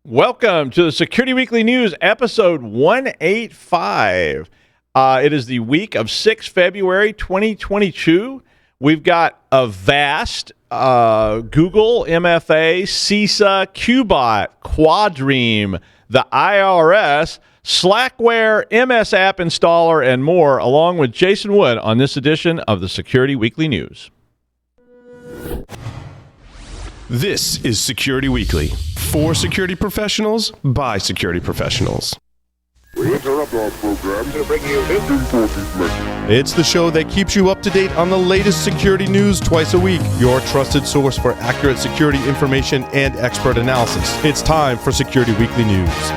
Welcome to the Security Weekly News, episode 185. It is the week of 6 February 2022. We've got Avast, Google, MFA, CISA, QBOT, QuaDream, the IRS, Slackware, ms-appinstaller, and more, along with Jason Wood on this edition of the Security Weekly News. This is Security Weekly, for security professionals, by security professionals. We interrupt our program to bring you this important message. It's the show that keeps you up to date on the latest security news twice a week, your trusted source for accurate security information and expert analysis. It's time for Security Weekly News.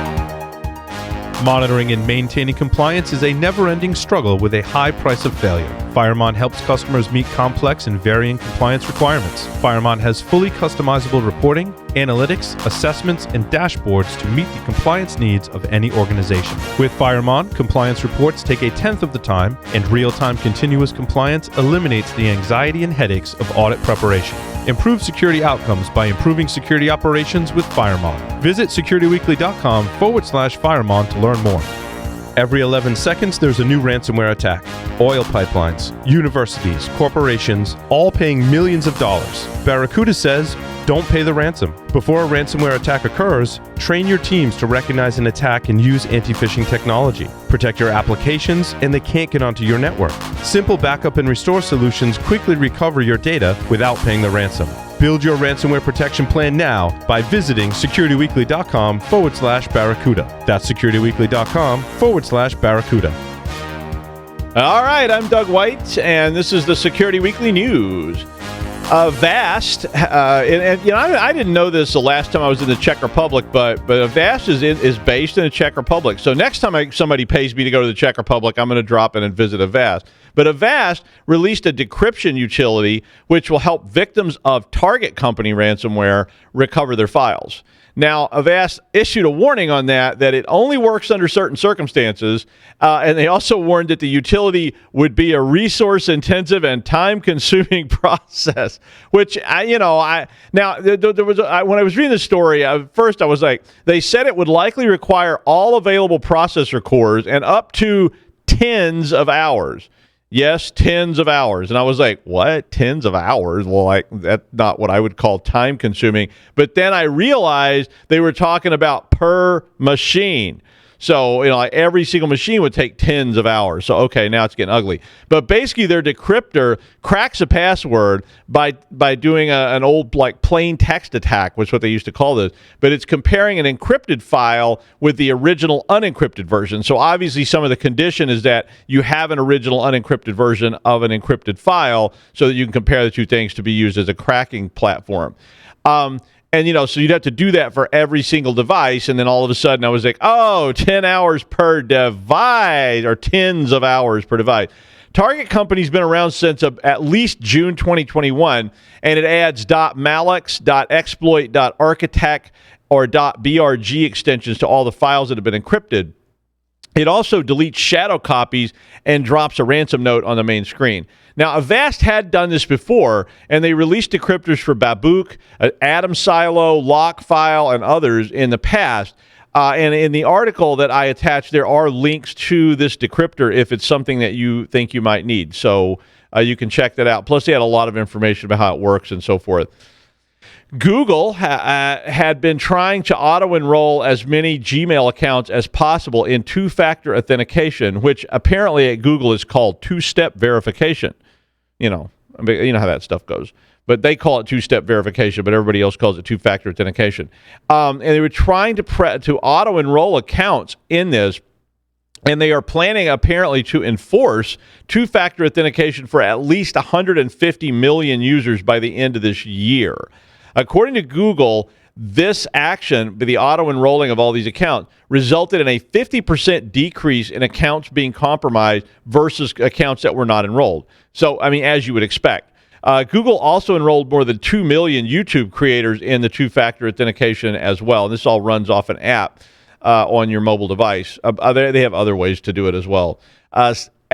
Monitoring and maintaining compliance is a never-ending struggle with a high price of failure. FIREMON helps customers meet complex and varying compliance requirements. FIREMON has fully customizable reporting, analytics, assessments, and dashboards to meet the compliance needs of any organization. With FIREMON, compliance reports take a tenth of the time, and real-time continuous compliance eliminates the anxiety and headaches of audit preparation. Improve security outcomes by improving security operations with FIREMON. Visit securityweekly.com/FIREMON to learn more. Every 11 seconds, there's a new ransomware attack. Oil pipelines, universities, corporations, all paying millions of dollars. Barracuda says, don't pay the ransom. Before a ransomware attack occurs, train your teams to recognize an attack and use anti-phishing technology. Protect your applications, and they can't get onto your network. Simple backup and restore solutions quickly recover your data without paying the ransom. Build your ransomware protection plan now by visiting securityweekly.com/Barracuda. That's securityweekly.com/Barracuda. All right, I'm Doug White, and this is the Security Weekly News. Avast, and you know, I didn't know this the last time I was in the Czech Republic, but Avast is based in the Czech Republic. So next time somebody pays me to go to the Czech Republic, I'm going to drop in and visit Avast. But Avast released a decryption utility which will help victims of target company ransomware recover their files. Now, Avast issued a warning on that it only works under certain circumstances, and they also warned that the utility would be a resource-intensive and time-consuming process. Which when I was reading the story, first I was like, they said it would likely require all available processor cores and up to tens of hours. Yes, tens of hours. And I was like, what? Tens of hours? Well, that's not what I would call time consuming. But then I realized they were talking about per machine. So, every single machine would take tens of hours. So, okay, now it's getting ugly. But basically, their decryptor cracks a password by doing an old, plain text attack, which is what they used to call this. But it's comparing an encrypted file with the original unencrypted version. So, obviously, some of the condition is that you have an original unencrypted version of an encrypted file so that you can compare the two things to be used as a cracking platform. And, so you'd have to do that for every single device. And then all of a sudden I was like, 10 hours per device, or tens of hours per device. Target Company's been around since at least June 2021, and it adds .malloc, .exploit, .architect, or .brg extensions to all the files that have been encrypted. It also deletes shadow copies and drops a ransom note on the main screen. Now, Avast had done this before, and they released decryptors for Babook, Atom Silo, Lockfile, and others in the past. And in the article that I attached, there are links to this decryptor if it's something that you think you might need. So you can check that out. Plus, they had a lot of information about how it works and so forth. Google had been trying to auto-enroll as many Gmail accounts as possible in two-factor authentication, which apparently at Google is called two-step verification. You know how that stuff goes. But they call it two-step verification, but everybody else calls it two-factor authentication. And they were trying to auto-enroll accounts in this, and they are planning apparently to enforce two-factor authentication for at least 150 million users by the end of this year. According to Google, this action, the auto-enrolling of all these accounts, resulted in a 50% decrease in accounts being compromised versus accounts that were not enrolled. So, as you would expect. Google also enrolled more than 2 million YouTube creators in the two-factor authentication as well. And this all runs off an app on your mobile device. They have other ways to do it as well.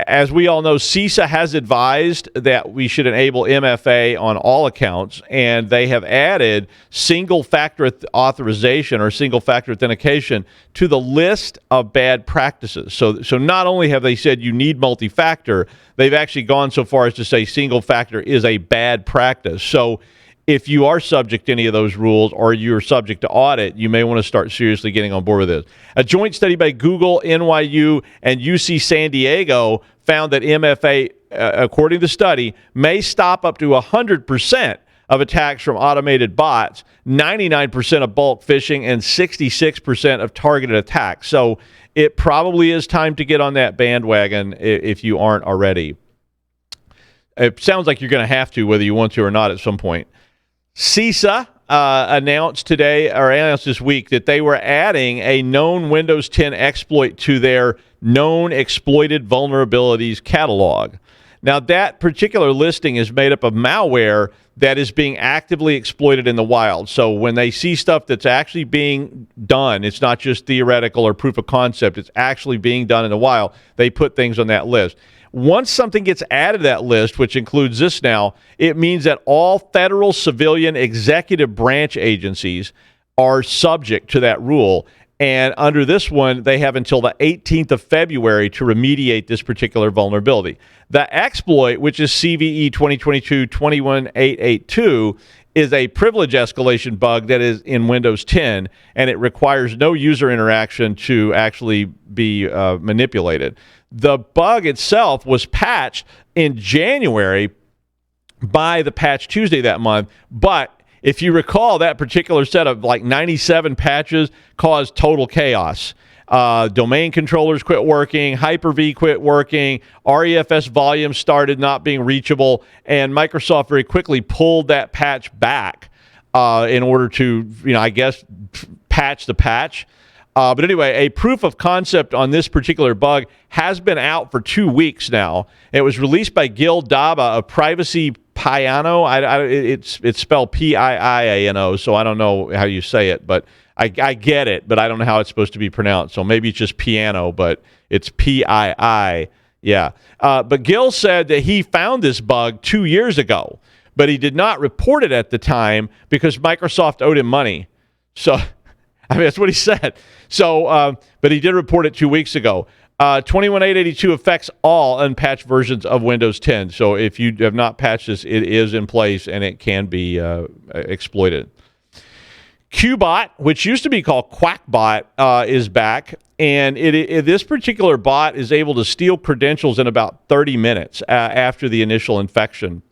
as we all know, CISA has advised that we should enable MFA on all accounts, and they have added single-factor authorization or single-factor authentication to the list of bad practices. So not only have they said you need multi-factor, they've actually gone so far as to say single-factor is a bad practice. So if you are subject to any of those rules or you're subject to audit, you may want to start seriously getting on board with this. A joint study by Google, NYU, and UC San Diego found that MFA, according to the study, may stop up to 100% of attacks from automated bots, 99% of bulk phishing, and 66% of targeted attacks. So it probably is time to get on that bandwagon if you aren't already. It sounds like you're going to have to, whether you want to or not, at some point. CISA announced this week that they were adding a known Windows 10 exploit to their known exploited vulnerabilities catalog. Now, that particular listing is made up of malware that is being actively exploited in the wild. So when they see stuff that's actually being done, it's not just theoretical or proof of concept, it's actually being done in the wild, they put things on that list. Once something gets added to that list, which includes this now, it means that all federal civilian executive branch agencies are subject to that rule. And under this one, they have until the 18th of February to remediate this particular vulnerability. The exploit, which is CVE 2022-21882, is a privilege escalation bug that is in Windows 10, and it requires no user interaction to actually be manipulated. The bug itself was patched in January by the Patch Tuesday that month, but if you recall, that particular set of like 97 patches caused total chaos. Domain controllers quit working, Hyper-V quit working, REFS volume started not being reachable, and Microsoft very quickly pulled that patch back in order to, I guess, patch the patch. But anyway, a proof of concept on this particular bug has been out for 2 weeks now. It was released by Gil Daba of Privacy Piano. It's spelled Piiano, so I don't know how you say it, but I get it, but I don't know how it's supposed to be pronounced. So maybe it's just piano, but it's Pii. Yeah. But Gil said that he found this bug 2 years ago, but he did not report it at the time because Microsoft owed him money. So, I mean, that's what he said. So, but he did report it 2 weeks ago. 21882 affects all unpatched versions of Windows 10. So if you have not patched this, it is in place and it can be exploited. QBOT, which used to be called QuackBot, is back. And this particular bot is able to steal credentials in about 30 minutes after the initial infection.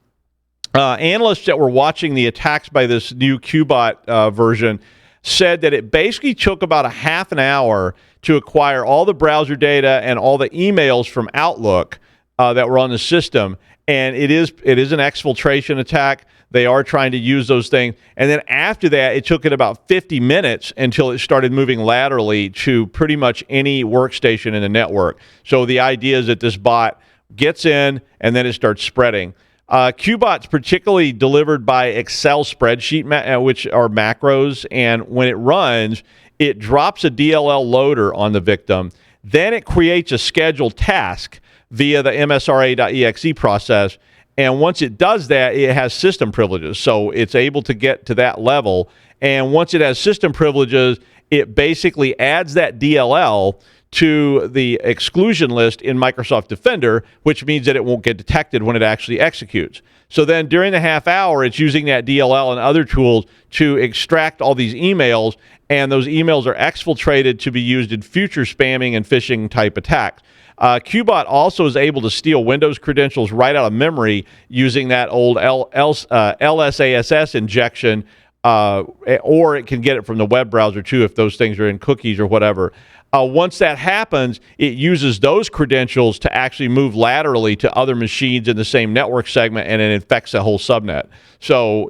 Analysts that were watching the attacks by this new QBOT version said that it basically took about a half an hour to acquire all the browser data and all the emails from Outlook that were on the system. And it is an exfiltration attack. They are trying to use those things. And then after that, it took it about 50 minutes until it started moving laterally to pretty much any workstation in the network. So the idea is that this bot gets in and then it starts spreading. QBOT's particularly delivered by Excel spreadsheet, which are macros, and when it runs, it drops a DLL loader on the victim. Then it creates a scheduled task via the msra.exe process, and once it does that, it has system privileges, so it's able to get to that level. And once it has system privileges, it basically adds that DLL to the exclusion list in Microsoft Defender, which means that it won't get detected when it actually executes. So then during the half hour, it's using that DLL and other tools to extract all these emails, and those emails are exfiltrated to be used in future spamming and phishing type attacks. QBOT also is able to steal Windows credentials right out of memory using that old LSASS injection, or it can get it from the web browser too if those things are in cookies or whatever. Once that happens, it uses those credentials to actually move laterally to other machines in the same network segment, and it infects the whole subnet. So,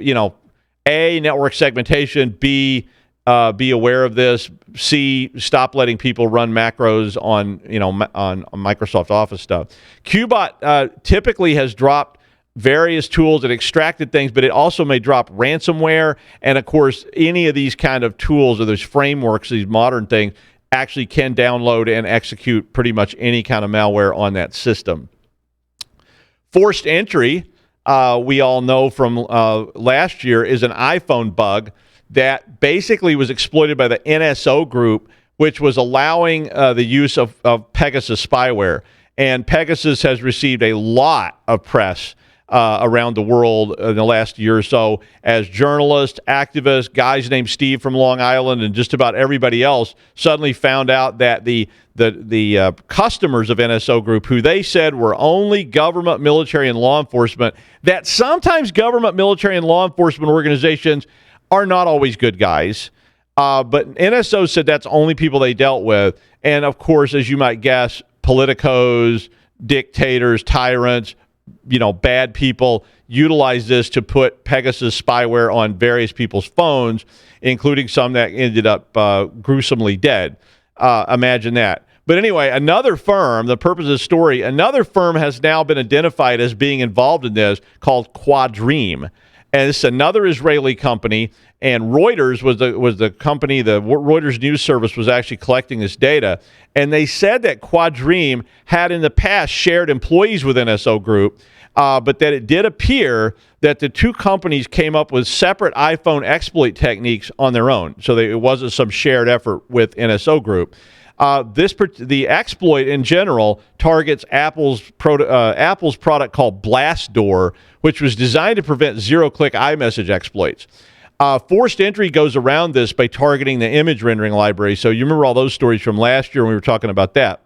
A, network segmentation, B, be aware of this, C, stop letting people run macros on Microsoft Office stuff. QBOT typically has dropped various tools that extracted things, but it also may drop ransomware. And of course, any of these kind of tools or those frameworks, these modern things, actually can download and execute pretty much any kind of malware on that system. Forced entry, we all know from last year, is an iPhone bug that basically was exploited by the NSO group, which was allowing the use of Pegasus spyware. And Pegasus has received a lot of press around the world in the last year or so as journalists, activists, guys named Steve from Long Island, and just about everybody else suddenly found out that the customers of NSO Group, who they said were only government, military, and law enforcement, that sometimes government, military, and law enforcement organizations are not always good guys. But NSO said that's only people they dealt with. And, of course, as you might guess, politicos, dictators, tyrants, bad people utilize this to put Pegasus spyware on various people's phones, including some that ended up gruesomely dead. Imagine that. But anyway, another firm, the purpose of the story, another firm has now been identified as being involved in this called QuaDream. And it's another Israeli company, and Reuters was the company, the Reuters news service was actually collecting this data. And they said that QuaDream had in the past shared employees with NSO Group, but that it did appear that the two companies came up with separate iPhone exploit techniques on their own. So it wasn't some shared effort with NSO Group. The exploit in general targets Apple's product called Blastdoor, which was designed to prevent zero-click iMessage exploits. Forced entry goes around this by targeting the image rendering library. So you remember all those stories from last year when we were talking about that.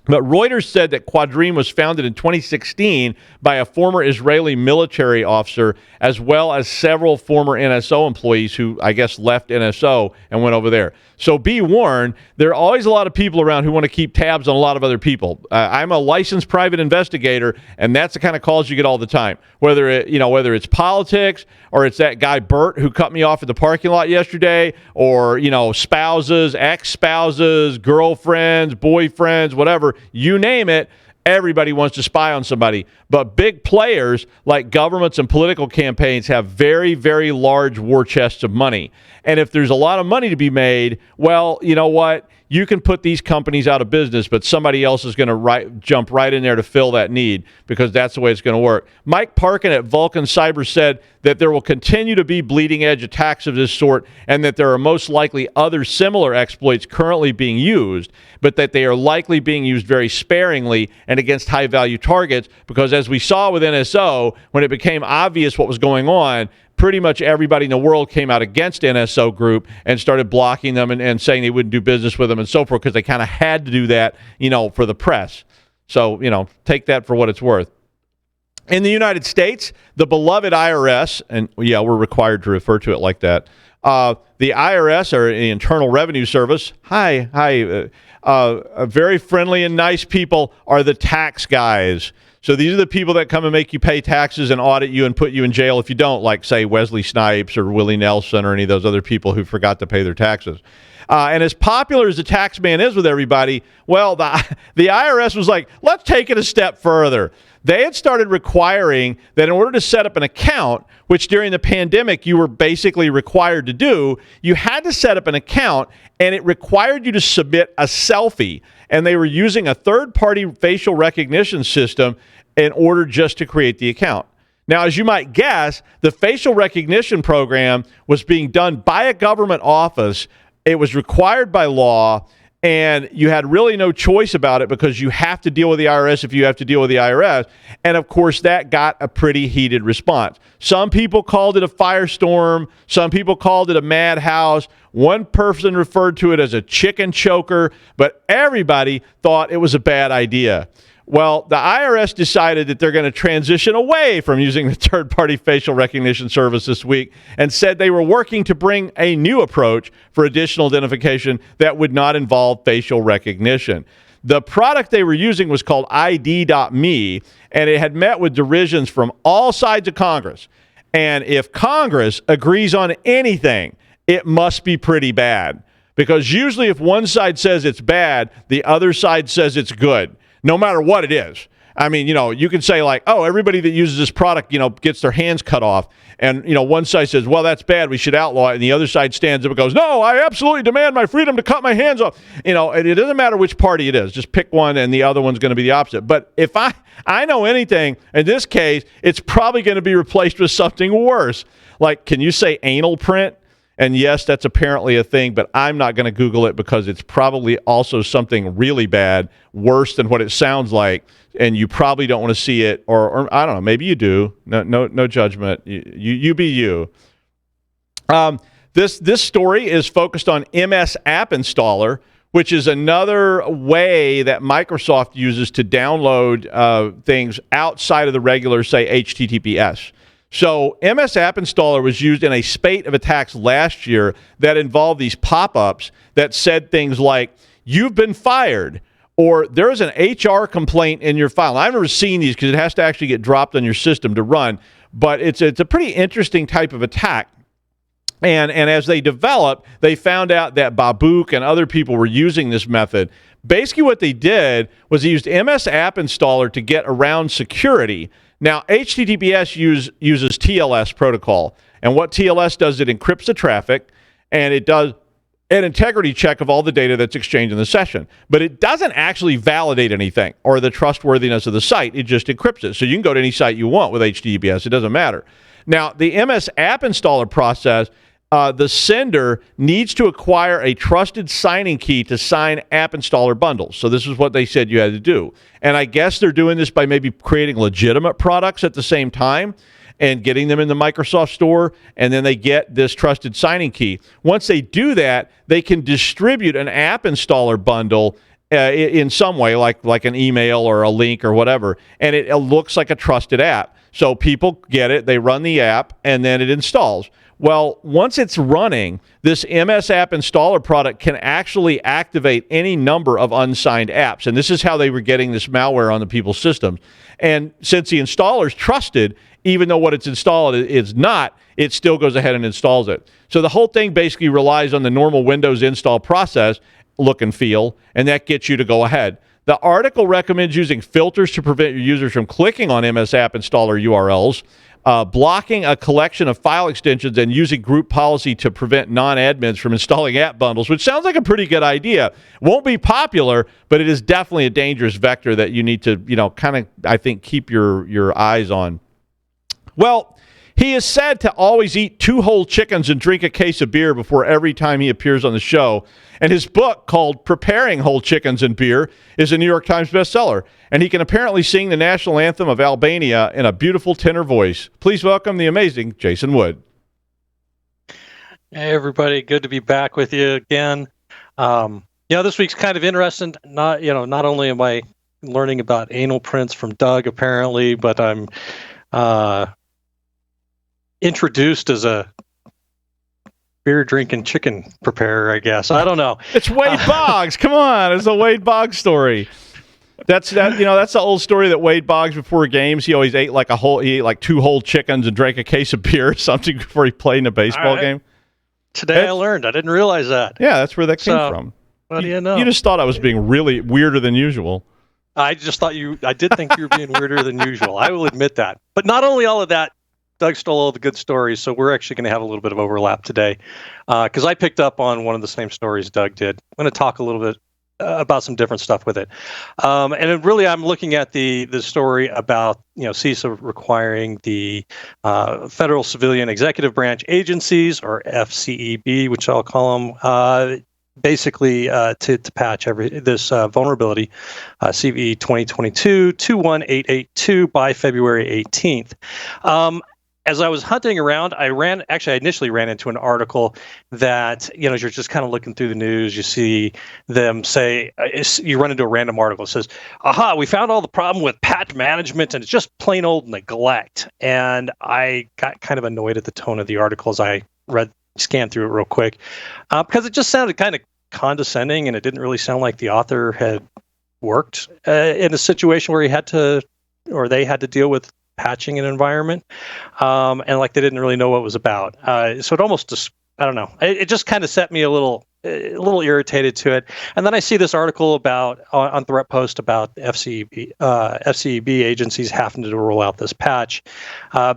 But Reuters said that QuaDream was founded in 2016 by a former Israeli military officer, as well as several former NSO employees who, I guess, left NSO and went over there. So be warned, there are always a lot of people around who want to keep tabs on a lot of other people. I'm a licensed private investigator, and that's the kind of calls you get all the time. Whether it's politics, or it's that guy Bert who cut me off at the parking lot yesterday, or spouses, ex-spouses, girlfriends, boyfriends, whatever, you name it. Everybody wants to spy on somebody. But big players like governments and political campaigns have very, very large war chests of money. And if there's a lot of money to be made, well, you know what? You can put these companies out of business, but somebody else is going to jump right in there to fill that need, because that's the way it's going to work. Mike Parkin at Vulcan Cyber said that there will continue to be bleeding-edge attacks of this sort, and that there are most likely other similar exploits currently being used, but that they are likely being used very sparingly and against high-value targets, because as we saw with NSO, when it became obvious what was going on, pretty much everybody in the world came out against NSO Group and started blocking them and saying they wouldn't do business with them and so forth, because they kind of had to do that, for the press. So, take that for what it's worth. In the United States, the beloved IRS, and yeah, we're required to refer to it like that. The IRS, or the Internal Revenue Service, very friendly and nice people, are the tax guys. So these are the people that come and make you pay taxes and audit you and put you in jail if you don't, like, say, Wesley Snipes or Willie Nelson or any of those other people who forgot to pay their taxes. And as popular as the tax man is with everybody, well, the IRS was like, let's take it a step further. They had started requiring that in order to set up an account, which during the pandemic you were basically required to do, you had to set up an account, and it required you to submit a selfie. And they were using a third-party facial recognition system in order just to create the account. Now, as you might guess, the facial recognition program was being done by a government office. It was required by law, and you had really no choice about it, because you have to deal with the IRS if you have to deal with the IRS. And, of course, that got a pretty heated response. Some people called it a firestorm. Some people called it a madhouse. One person referred to it as a chicken choker, but everybody thought it was a bad idea. Well, the IRS decided that they're going to transition away from using the third-party facial recognition service this week, and said they were working to bring a new approach for additional identification that would not involve facial recognition. The product they were using was called ID.me, and it had met with derisions from all sides of Congress. And if Congress agrees on anything, it must be pretty bad, because usually if one side says it's bad, the other side says it's good, no matter what it is. I mean, you can say like, oh, everybody that uses this product, gets their hands cut off. And, one side says, well, that's bad, we should outlaw it. And the other side stands up and goes, no, I absolutely demand my freedom to cut my hands off. And it doesn't matter which party it is. Just pick one and the other one's going to be the opposite. But if I know anything, in this case, it's probably going to be replaced with something worse. Like, can you say anal print? And yes, that's apparently a thing, but I'm not going to Google it because it's probably also something really bad, worse than what it sounds like, and you probably don't want to see it, or I don't know, maybe you do. No judgment. You be you. This story is focused on ms-appinstaller, which is another way that Microsoft uses to download things outside of the regular, say, HTTPS. So ms-appinstaller was used in a spate of attacks last year that involved these pop-ups that said things like, you've been fired, or there is an HR complaint in your file. I've never seen these because it has to actually get dropped on your system to run, but it's a pretty interesting type of attack. And as they developed, they found out that Babook and other people were using this method. Basically what they did was they used ms-appinstaller to get around security. Now, HTTPS uses TLS protocol, and what TLS does, it encrypts the traffic, and it does an integrity check of all the data that's exchanged in the session. But it doesn't actually validate anything or the trustworthiness of the site. It just encrypts it. So you can go to any site you want with HTTPS. It doesn't matter. Now, the ms-appinstaller process, the sender needs to acquire a trusted signing key to sign app installer bundles. So this is what they said you had to do. And I guess they're doing this by maybe creating legitimate products at the same time and getting them in the Microsoft Store, and then they get this trusted signing key. Once they do that, they can distribute an app installer bundle in some way, like an email or a link or whatever, and it looks like a trusted app. So people get it, they run the app, and then it installs. Well, once it's running, this ms-appinstaller product can actually activate any number of unsigned apps. And this is how they were getting this malware on the people's systems. And since the installer's trusted, even though what it's installed is not, it still goes ahead and installs it. So the whole thing basically relies on the normal Windows install process, look and feel, and that gets you to go ahead. The article recommends using filters to prevent your users from clicking on ms-appinstaller URLs, blocking a collection of file extensions, and using group policy to prevent non-admins from installing app bundles, which sounds like a pretty good idea. Won't be popular, but it is definitely a dangerous vector that you need to, kind of, I think, keep your eyes on. Well, he is said to always eat 2 whole chickens and drink a case of beer before every time he appears on the show. And his book, called Preparing Whole Chickens and Beer, is a New York Times bestseller. And he can apparently sing the national anthem of Albania in a beautiful tenor voice. Please welcome the amazing Jason Wood. Hey, everybody. Good to be back with you again. This week's kind of interesting. Not only am I learning about anal prints from Doug, apparently, but I'm introduced as a beer drinking chicken preparer, I guess. I don't know. It's Wade Boggs. Come on, it's a Wade Boggs story. That's the old story that Wade Boggs, before games, he always ate like 2 whole chickens and drank a case of beer or something before he played in a baseball game. Today I learned. I didn't realize that. Yeah, that's where that came from. What do you know? You just thought I was being really weirder than usual. I just thought I did think you were being weirder than usual. I will admit that. But not only all of that, Doug stole all the good stories, so we're actually going to have a little bit of overlap today, because I picked up on one of the same stories Doug did. I'm going to talk a little bit about some different stuff with it, and really I'm looking at the story about CISA requiring the federal civilian executive branch agencies, or FCEB, which I'll call them, basically to patch this vulnerability, CVE 2022-21882 by February 18th. As I was hunting around, I initially ran into an article that, you're just kind of looking through the news, you see them say, you run into a random article that says, aha, we found all the problem with patch management and it's just plain old neglect. And I got kind of annoyed at the tone of the article as I scanned through it real quick, because it just sounded kind of condescending, and it didn't really sound like the author had worked in a situation where they had to deal with patching an environment, and like they didn't really know what it was about. So it almost just, I don't know, it just kind of set me a little a little irritated to it. And then I see this article about on Threat Post about FCB agencies having to roll out this patch,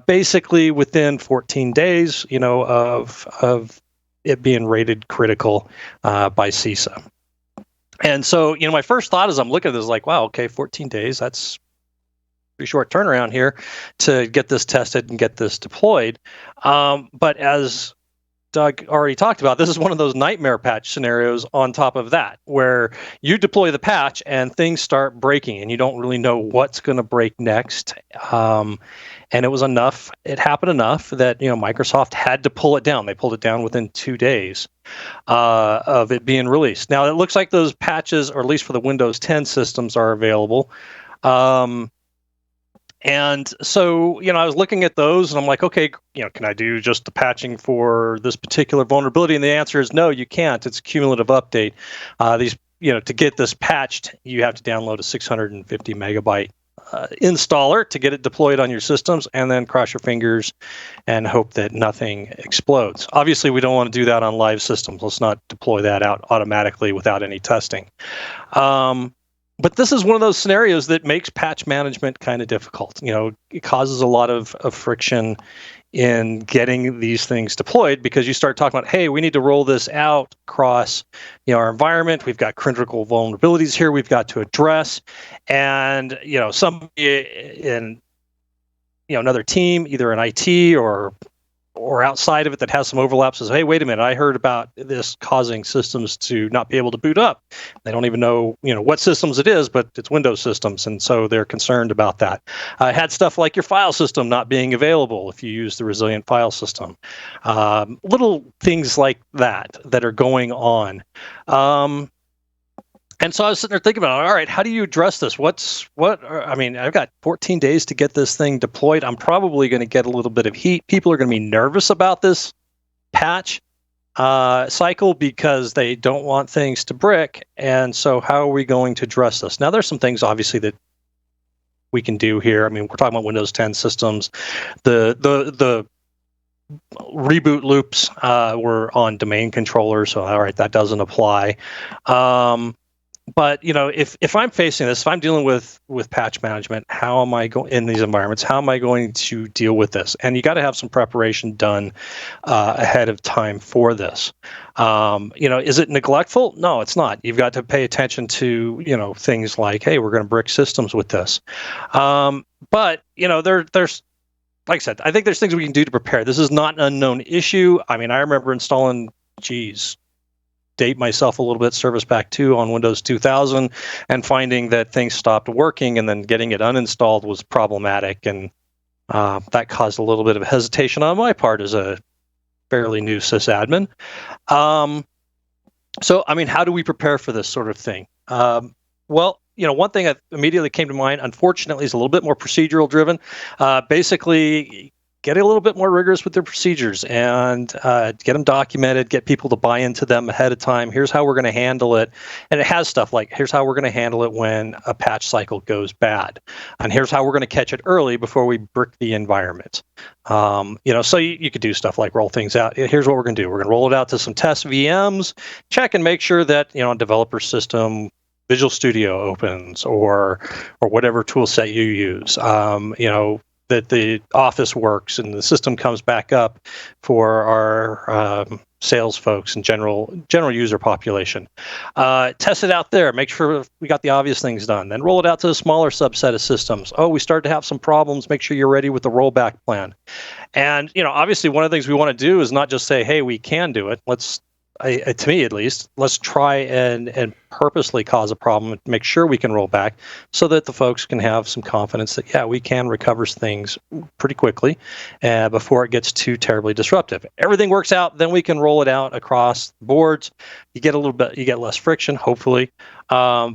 basically within 14 days, of it being rated critical by CISA. And so, my first thought as I'm looking at this is like, wow, okay, 14 days, that's pretty short turnaround here to get this tested and get this deployed. But as Doug already talked about, this is one of those nightmare patch scenarios on top of that, where you deploy the patch and things start breaking and you don't really know what's going to break next. And it happened enough that, Microsoft had to pull it down. They pulled it down within 2 days of it being released. Now, it looks like those patches, or at least for the Windows 10 systems, are available. And so, I was looking at those and I'm like, okay, can I do just the patching for this particular vulnerability? And the answer is no, you can't. It's a cumulative update. To get this patched, you have to download a 650 megabyte installer to get it deployed on your systems, and then cross your fingers and hope that nothing explodes. Obviously, we don't want to do that on live systems. Let's not deploy that out automatically without any testing. But this is one of those scenarios that makes patch management kind of difficult. It causes a lot of friction in getting these things deployed, because you start talking about, hey, we need to roll this out across our environment. We've got critical vulnerabilities here we've got to address. And, somebody in another team, either in IT or outside of it that has some overlap, says, hey, wait a minute, I heard about this causing systems to not be able to boot up. They don't even know, what systems it is, but it's Windows systems. And so they're concerned about that. I had stuff like your file system not being available if you use the resilient file system. Little things like that are going on. And so I was sitting there thinking about, all right, how do you address this? I've got 14 days to get this thing deployed. I'm probably going to get a little bit of heat. People are going to be nervous about this patch cycle because they don't want things to brick. And so how are we going to address this? Now, there's some things, obviously, that we can do here. We're talking about Windows 10 systems. The reboot loops were on domain controllers, so all right, that doesn't apply. But if I'm facing this, if I'm dealing with patch management, how am I going in these environments? How am I going to deal with this? And you got to have some preparation done ahead of time for this. Is it neglectful? No, it's not. You've got to pay attention to things like, hey, we're going to brick systems with this. But there's, like I said, I think there's things we can do to prepare. This is not an unknown issue. I remember installing, date myself a little bit, Service Pack 2 on Windows 2000, and finding that things stopped working, and then getting it uninstalled was problematic, and that caused a little bit of hesitation on my part as a fairly new sysadmin. So, how do we prepare for this sort of thing? Well, one thing that immediately came to mind, unfortunately, is a little bit more procedural driven. Basically, get a little bit more rigorous with their procedures and get them documented, get people to buy into them ahead of time. Here's how we're going to handle it. And it has stuff like, here's how we're going to handle it when a patch cycle goes bad. And here's how we're going to catch it early before we brick the environment. So you could do stuff like roll things out. Here's what we're going to do. We're going to roll it out to some test VMs, check and make sure that, on developer system, Visual Studio opens or whatever tool set you use. That the Office works and the system comes back up for our sales folks and general user population. Test it out there. Make sure we got the obvious things done. Then roll it out to a smaller subset of systems. Oh, we started to have some problems. Make sure you're ready with the rollback plan. And obviously, one of the things we want to do is not just say, "Hey, we can do it." To me at least, let's try and purposely cause a problem and make sure we can roll back so that the folks can have some confidence that, yeah, we can recover things pretty quickly before it gets too terribly disruptive. Everything works out, then we can roll it out across the boards. You get less friction, hopefully,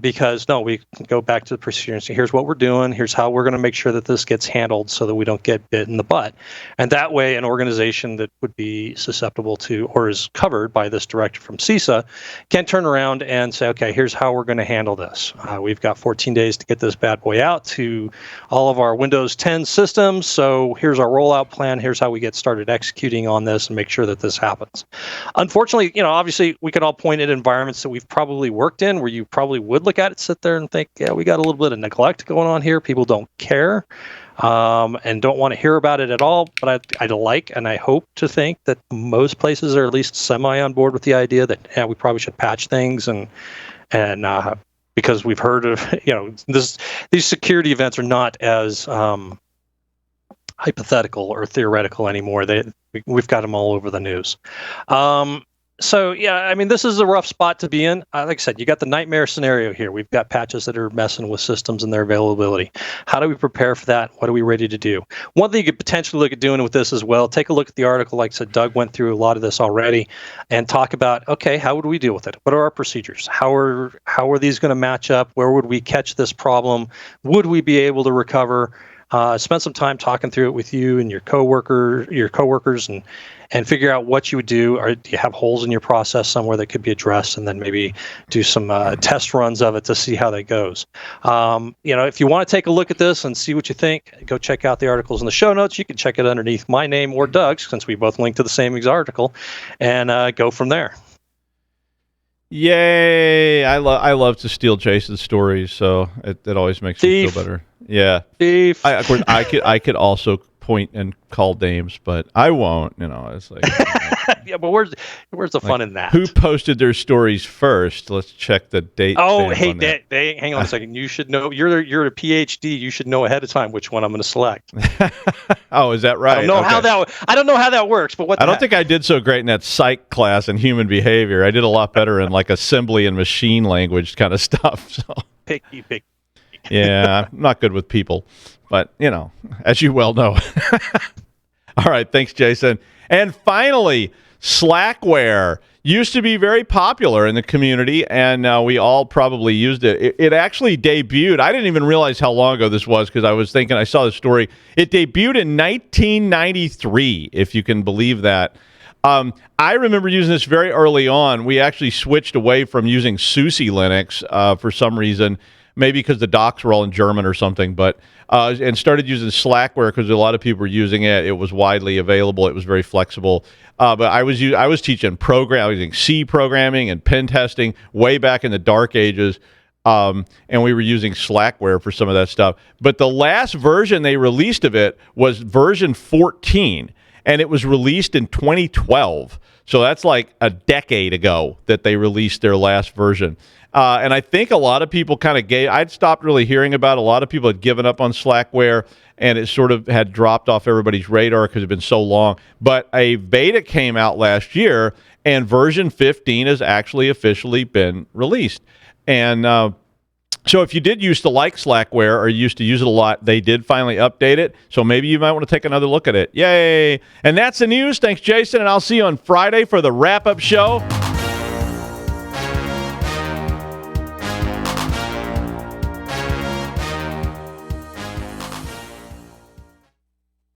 because we can go back to the procedure and say, here's what we're doing, here's how we're going to make sure that this gets handled so that we don't get bit in the butt. And that way, an organization that would be susceptible to or is covered by this directive from CISA can turn around and say, okay, okay, here's how we're going to handle this. We've got 14 days to get this bad boy out to all of our Windows 10 systems. So here's our rollout plan. Here's how we get started executing on this and make sure that this happens. Unfortunately, obviously we could all point at environments that we've probably worked in where you probably would look at it, sit there and think, yeah, we got a little bit of neglect going on here. People don't care. And don't want to hear about it at all. But I'd like and I hope to think that most places are at least semi on board with the idea that we probably should patch things and because we've heard of these security events are not as hypothetical or theoretical anymore. We've got them all over the news. So, yeah, I mean, this is a rough spot to be in. Like I said, you got the nightmare scenario here. We've got patches that are messing with systems and their availability. How do we prepare for that? What are we ready to do? One thing you could potentially look at doing with this as well, take a look at the article. Like I said, Doug went through a lot of this already and talk about, okay, how would we deal with it? What are our procedures? How are these going to match up? Where would we catch this problem? Would we be able to recover? Spend some time talking through it with you and your coworkers and figure out what you would do. Or do you have holes in your process somewhere that could be addressed, and then maybe do some test runs of it to see how that goes. If you want to take a look at this and see what you think, go check out the articles in the show notes. You can check it underneath my name or Doug's, since we both linked to the same article, and go from there. Yay! I love to steal Jason's stories, so it always makes me feel better. Yeah, Thief. I could also point and call names, but I won't. It's like yeah, but where's the fun in that? Who posted their stories first? Let's check the date. Oh, hey, hang on a second. You should know. You're a PhD. You should know ahead of time which one I'm going to select. Oh, is that right? I don't know how that works, but I don't think I did so great in that psych class in human behavior. I did a lot better in like assembly and machine language kind of stuff. So. Picky. Yeah, I'm not good with people, but as you well know. All right, thanks, Jason. And finally, Slackware used to be very popular in the community, and we all probably used it. It actually debuted. I didn't even realize how long ago this was because I was thinking I saw the story. It debuted in 1993, if you can believe that. I remember using this very early on. We actually switched away from using SUSE Linux for some reason. Maybe because the docs were all in German or something, but and started using Slackware because a lot of people were using it. It was widely available. It was very flexible. But I was teaching using C programming and pen testing way back in the dark ages, and we were using Slackware for some of that stuff. But the last version they released of it was version 14, and it was released in 2012. So that's like a decade ago that they released their last version. And I think a lot of people I'd stopped really hearing about it. A lot of people had given up on Slackware, and it sort of had dropped off everybody's radar because it had been so long. But a beta came out last year, and version 15 has actually officially been released. And so if you did used to like Slackware or used to use it a lot, they did finally update it. So maybe you might want to take another look at it. Yay! And that's the news. Thanks, Jason, and I'll see you on Friday for the wrap-up show.